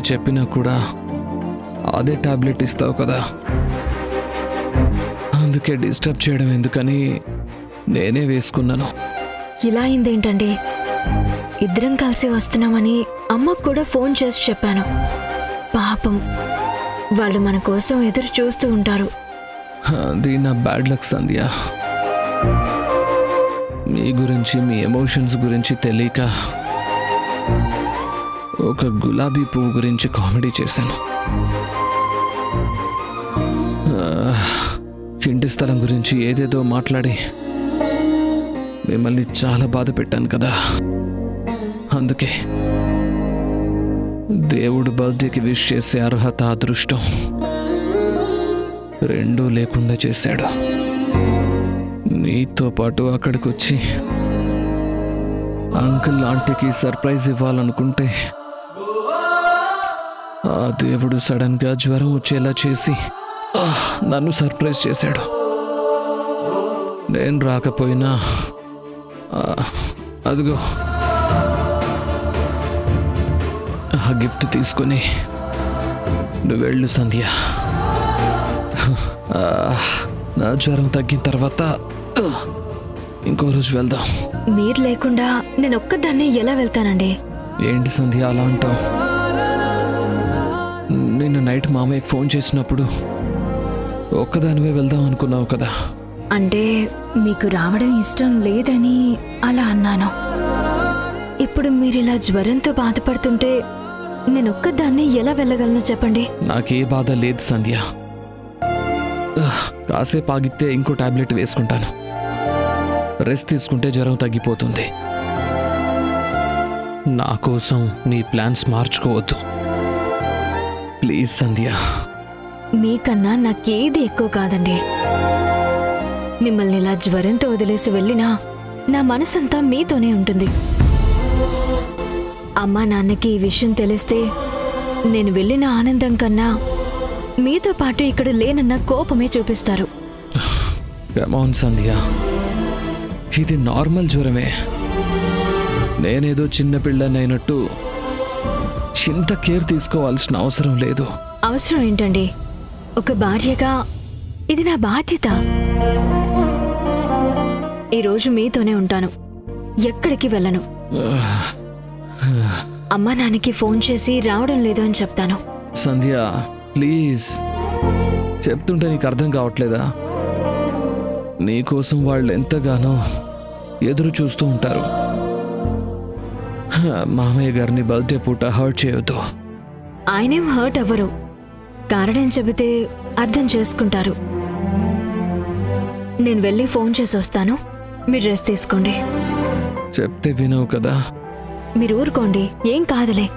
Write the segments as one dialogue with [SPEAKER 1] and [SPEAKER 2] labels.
[SPEAKER 1] చెప్పినా కూడా అదే టాబ్లెట్ ఇస్తావు కదా, అందుకే డిస్టర్బ్ చేయడం ఎందుకని నేనే వేసుకున్నాను.
[SPEAKER 2] ఇలా అయిందేంటండి? ఇద్దరం కలిసి వస్తున్నామని అమ్మకు కూడా ఫోన్ చేసి చెప్పాను. పాపం వాళ్ళు మన కోసం ఎదురు చూస్తూ ఉంటారు.
[SPEAKER 1] అది నా బ్యాడ్ లక్ సంధ్య. మీ గురించి, మీ ఎమోషన్స్ గురించి తెలియక ఒక గులాబీ పువ్వు గురించి కామెడీ చేశాను. ఇంటి స్థలం గురించి ఏదేదో మాట్లాడి మిమ్మల్ని చాలా బాధ పెట్టాను కదా. అందుకే దేవుడు బర్త్డేకి విష్ చేసే అర్హత, అదృష్టం రెండూ లేకుండా చేశాడు. నీతో పాటు అక్కడికి వచ్చి అంకుల్ ఆంటీకి సర్ప్రైజ్ ఇవ్వాలనుకుంటే ఆ దేవుడు సడన్గా జ్వరం వచ్చేలా చేసి నన్ను సర్ప్రైజ్ చేశాడు. నేను రాకపోయినా అదిగో ఆ గిఫ్ట్ తీసుకొని నువ్వు వెళ్ళు సంధ్య. నా జ్వరం తగ్గిన తర్వాత ఇంకో రోజు వెళ్దాం.
[SPEAKER 2] మీరు లేకుండా నేను ఒక్కదాన్నే ఎలా వెళ్తానండి?
[SPEAKER 1] ఏంటి సంధ్య అలా అంటావు? నిన్న నైట్ మామయ్యకి ఫోన్ చేసినప్పుడు ఒక్కదానివే వెళ్దాం అనుకున్నావు కదా.
[SPEAKER 2] అంటే మీకు రావడం ఇష్టం లేదని అలా అన్నాను. ఇప్పుడు మీరు ఇలా జ్వరంతో బాధపడుతుంటే నేను ఒక్కదాన్నే ఎలా వెళ్ళగలను చెప్పండి?
[SPEAKER 1] నాకే బాధ లేదు సంధ్య. కాసేపు ఆగితే ఇంకో టాబ్లెట్ వేసుకుంటాను. రెస్ట్ తీసుకుంటే జ్వరం తగ్గిపోతుంది. నా కోసం నీ ప్లాన్స్ మార్చుకోవద్దు ప్లీజ్ సంధ్య.
[SPEAKER 2] మీకన్నా నాకేది ఎక్కువ కాదండి. మిమ్మల్ని ఇలా జ్వరంతో వదిలేసి వెళ్ళినా నా మనసంతా మీతోనే ఉంటుంది. అమ్మా నాన్నకి ఈ విషయం తెలిస్తే నేను వెళ్ళిన ఆనందం కన్నా మీతో పాటు ఇక్కడ లేనన్న కోపమే చూపిస్తారు.
[SPEAKER 1] సంధ్య, ఇది నార్మల్ జ్వరమే. నేనేదో చిన్న పిల్లనైనట్టు ఇంత కేర్ తీసుకోవాల్సిన అవసరం లేదు.
[SPEAKER 2] అవసరం ఏంటండి? ఒక భార్యగా ఇది నా బాధ్యత. ఈరోజు మీతోనే ఉంటాను, ఎక్కడికి వెళ్ళను. అమ్మా నాన్నకి ఫోన్ చేసి రావడం లేదు అని చెప్తాను.
[SPEAKER 1] సంధ్య ప్లీజ్, చెప్తుంటే నీకు అర్థం కావట్లేదా? నీకోసం వాళ్ళు ఎంతగానో ఎదురు చూస్తూ ఉంటారు. మామయ్య గారిని బర్త్డే పూట హర్ట్ చేయొద్దు.
[SPEAKER 2] ఆయనేం హర్ట్ అవ్వరు. కారణం చెబితే అర్థం చేసుకుంటారు. నేను వెళ్ళి ఫోన్ చేసి వస్తాను, మీరు రెస్ట్ తీసుకోండి.
[SPEAKER 1] చెప్తే వినవు కదా.
[SPEAKER 2] మీరు ఊరుకోండి, ఏం కాదులే.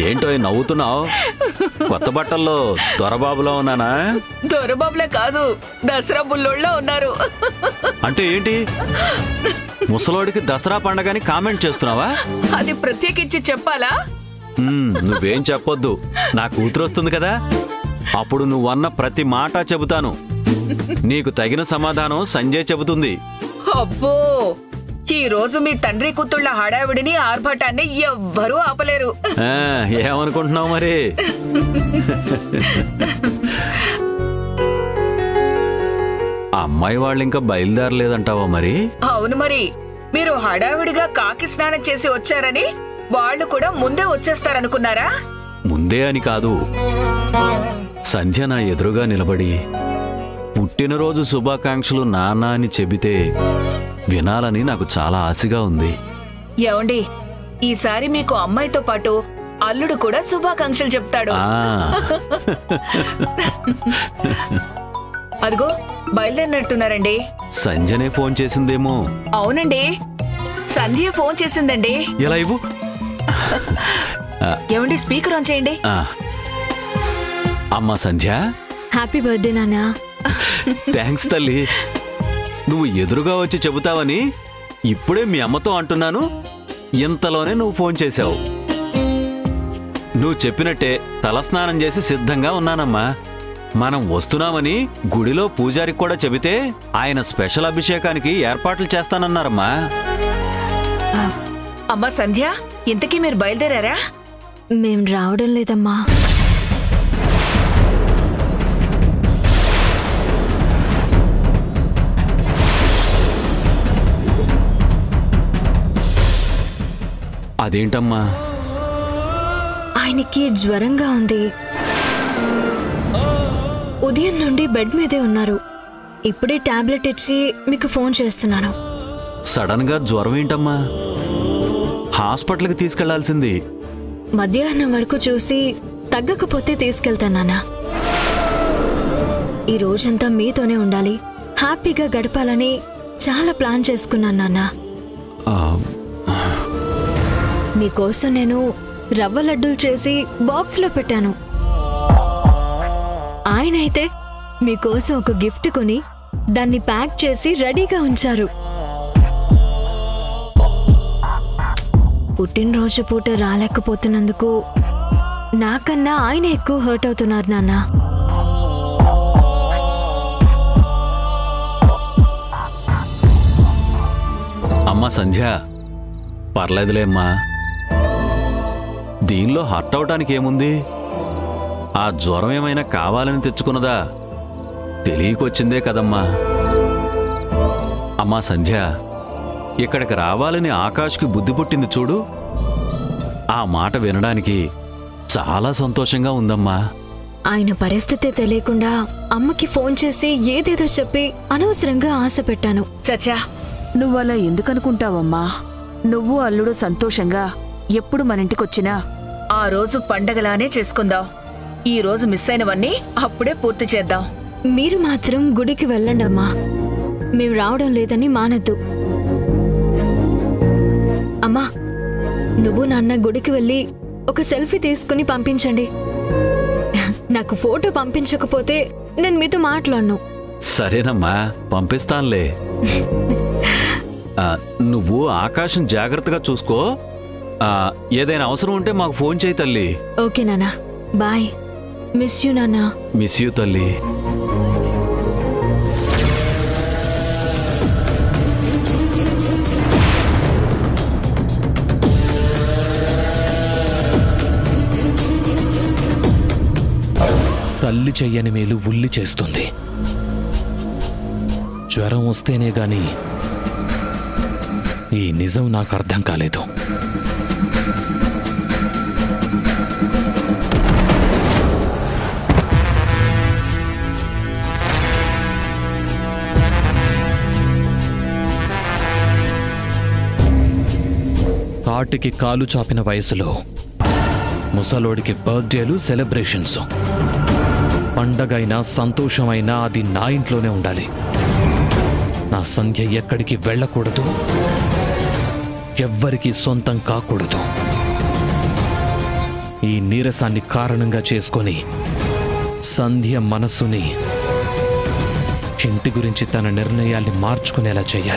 [SPEAKER 3] ఏంటో నవ్వుతున్నావు? కొత్త బట్టల్లో దొరబాబులో ఉన్నానా?
[SPEAKER 4] దొరబాబులే కాదు, దసరా బుల్లోళ్ళలో ఉన్నారు.
[SPEAKER 3] అంటే ఏంటి, ముసలోడికి దసరా పండగని కామెంట్ చేస్తున్నావా?
[SPEAKER 4] అది ప్రత్యేకించి చెప్పాలా?
[SPEAKER 3] నువ్వేం చెప్పొద్దు, నా కూతురు వస్తుంది కదా, అప్పుడు నువ్వన్న ప్రతి మాట చెబుతాను. నీకు తగిన సమాధానం సంజయ్ చెబుతుంది.
[SPEAKER 4] అబ్బో, ఈ రోజు మీ తండ్రి కూతుళ్ళ హడావిడిని, ఆర్భటాన్ని ఎవ్వరూ ఆపలేరు.
[SPEAKER 3] ఏమనుకుంటున్నావు మరి? అమ్మాయి వాళ్ళు ఇంకా బయలుదేరలేదంటావా మరి?
[SPEAKER 4] అవును మరి, మీరు హడావిడిగా కాకి స్నానం చేసి వచ్చారని వాళ్ళు కూడా ముందే వచ్చేస్తారనుకున్నారా?
[SPEAKER 3] ముందే అని కాదు, సంధ్య నా ఎదురుగా నిలబడి పుట్టినరోజు శుభాకాంక్షలు నాన్న అని చెబితే వినాలని నాకు చాలా ఆశగా ఉంది.
[SPEAKER 4] ఏమండి, ఈసారి మీకు అమ్మాయితో పాటు అల్లుడు కూడా శుభాకాంక్షలు చెప్తాడు. అదిగో బయలుదేరినట్టున్నారండి.
[SPEAKER 3] సంజనే ఫోన్ చేసిందేమో.
[SPEAKER 4] అవునండి, సంధ్య ఫోన్ చేసిందండి.
[SPEAKER 3] ఎలా ఇవ్వు?
[SPEAKER 4] ఏమండి, స్పీకర్ ఆన్ చేయండి.
[SPEAKER 3] అమ్మా సంధ్య,
[SPEAKER 2] హ్యాపీ బర్త్డే నాన్న.
[SPEAKER 3] థ్యాంక్స్ తల్లి. నువ్వు ఎదురుగా వచ్చి చెబుతావని ఇప్పుడే మీ అమ్మతో అంటున్నాను. ఇంతలోనే నువ్వు ఫోన్ చేశావు. నువ్వు చెప్పినట్టే తలస్నానం చేసి సిద్ధంగా ఉన్నానమ్మా. మనం వస్తున్నామని గుడిలో పూజారికి కూడా చెబితే ఆయన స్పెషల్ అభిషేకానికి ఏర్పాట్లు చేస్తానన్నారమ్మా.
[SPEAKER 4] అమ్మా సంధ్య, ఇంతకీ మీరు బయలుదేరారా?
[SPEAKER 2] మేం రావడం లేదమ్మా.
[SPEAKER 3] అదేంటమ్మా?
[SPEAKER 2] ఆయనకి జ్వరంగా ఉంది. ఉదయం నుండి బెడ్ మీదే ఉన్నారు. ఇప్పుడే టాబ్లెట్ ఇచ్చి మీకు ఫోన్ చేస్తున్నాను.
[SPEAKER 3] సడన్ గా జ్వరం ఏంటమ్మా? హాస్పిటల్కి తీసుకెళ్లాల్సింది.
[SPEAKER 2] మధ్యాహ్నం వరకు చూసి తగ్గకపోతే తీసుకెళ్తానా. ఈ రోజంతా మీతోనే ఉండాలి, హ్యాపీగా గడపాలని చాలా ప్లాన్ చేసుకున్నాను నాన్న. మీకోసం నేను రవ్వ లడ్డూలు చేసి బాక్స్లో పెట్టాను. ఆయనైతే మీకోసం ఒక గిఫ్ట్ కొని దాన్ని ప్యాక్ చేసి రెడీగా ఉంచారు. పుట్టినరోజు పూట రాలేకపోతున్నందుకు నాకన్నా ఆయన ఎక్కువ హర్ట్ అవుతున్నారు నాన్న.
[SPEAKER 3] అమ్మా సంధ్య, పర్లేదులేమ్మా. దీనిలో హర్ట్ అవటానికి ఏముంది? ఆ జ్వరం ఏమైనా కావాలని తెచ్చుకున్నదా? తెలియకొచ్చిందే కదమ్మా. అమ్మా సంధ్య, ఇక్కడికి రావాలని ఆకాష్కి బుద్ధి పుట్టింది చూడు. ఆ మాట వినడానికి చాలా సంతోషంగా ఉందమ్మా.
[SPEAKER 2] ఆయన పరిస్థితి తెలియకుండా అమ్మకి ఫోన్ చేసి ఏదేదో చెప్పి అనవసరంగా ఆశ పెట్టాను.
[SPEAKER 4] చచ్చా, నువ్వలా ఎందుకనుకుంటావమ్మా? నువ్వు అల్లుడు సంతోషంగా ఎప్పుడు మన ఇంటికొచ్చినా ఆ రోజు పండగలానే చేసుకుందాం. ఈ రోజు మిస్ అయినవన్నీ అప్పుడే పూర్తి చేద్దాం.
[SPEAKER 2] మీరు మాత్రం గుడికి వెళ్ళండి అమ్మా. మేం రావడం లేదని మానద్దు. అమ్మా, నువ్వు నాన్న గుడికి వెళ్ళి ఒక సెల్ఫీ తీసుకుని పంపించండి. నాకు ఫోటో పంపించకపోతే నేను మీతో మాట్లాడను.
[SPEAKER 3] సరేనమ్మా, పంపిస్తానులే. నువ్వు ఆకాశం జాగ్రత్తగా చూసుకో. ఏదైనా అవసరం ఉంటే మాకు ఫోన్ చేయి తల్లి.
[SPEAKER 2] ఓకే నాన్న, బాయ్. మిస్ యూ నాన్న.
[SPEAKER 3] మిస్ యూ తల్లి.
[SPEAKER 1] తల్లి చెయ్యని మేలు ఉల్లి చేస్తుంది. జ్వరం వస్తేనే గాని ఈ నిజం నాకు అర్థం కాలేదు. తాటికి కాలు చాపిన వయసులో ముసలోడికి బర్త్డేలు, సెలబ్రేషన్స్. పండగైనా సంతోషమైనా అది నా ఇంట్లోనే ఉండాలి. నా సంధ్య ఎక్కడికి వెళ్ళకూడదు, ఎవ్వరికి సొంతం కాకూడదు. ఈ నీరసాన్ని కారణంగా చేసుకొని సంధ్య మనస్సుని ఇంటి గురించి తన నిర్ణయాల్ని మార్చుకునేలా చేయాలి.